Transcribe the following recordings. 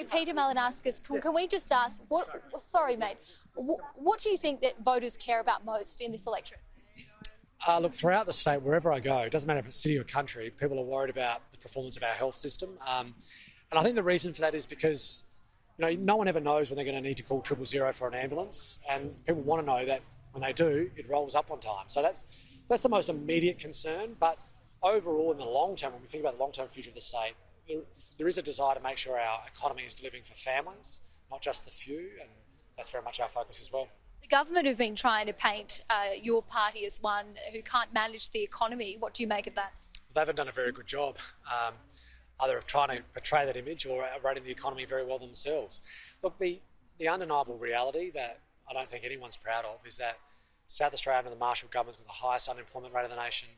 Peter Malinauskas, can we just ask, what do you think that voters care about most in this election? Look, throughout the state, wherever I go, it doesn't matter if it's city or country, people are worried about the performance of our health system. And I think the reason for that is because, no one ever knows when they're going to need to call 000 for an ambulance, and people want to know that when they do, it rolls up on time. So that's the most immediate concern. But overall, in the long term, when we think about the long-term future of the state, there is a desire to make sure our economy is delivering for families, not just the few, and that's very much our focus as well. The government have been trying to paint your party as one who can't manage the economy. What do you make of that? They haven't done a very good job, either of trying to portray that image or running the economy very well themselves. Look, the undeniable reality that I don't think anyone's proud of is that South Australia under the Marshall government's got the highest unemployment rate in the nation,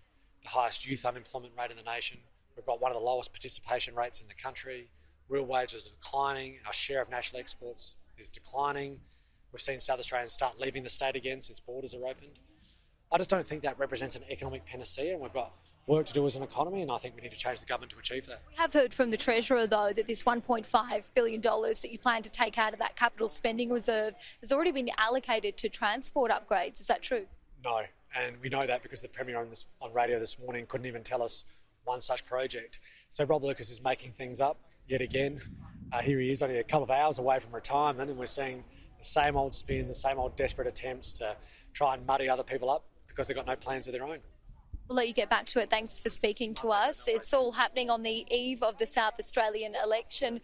the highest youth unemployment rate in the nation. We've got one of the lowest participation rates in the country. Real wages are declining. Our share of national exports is declining. We've seen South Australians start leaving the state again since borders are opened. I just don't think that represents an economic panacea, and we've got work to do as an economy, and I think we need to change the government to achieve that. We have heard from the Treasurer, though, that this $1.5 billion that you plan to take out of that capital spending reserve has already been allocated to transport upgrades. Is that true? No, and we know that because the Premier on radio this morning couldn't even tell us one such project. So Rob Lucas is making things up yet again. Here he is, only a couple of hours away from retirement, and we're seeing the same old spin, the same old desperate attempts to try and muddy other people up because they've got no plans of their own. We'll let you get back to it. Thanks for speaking to us. It's all happening on the eve of the South Australian election.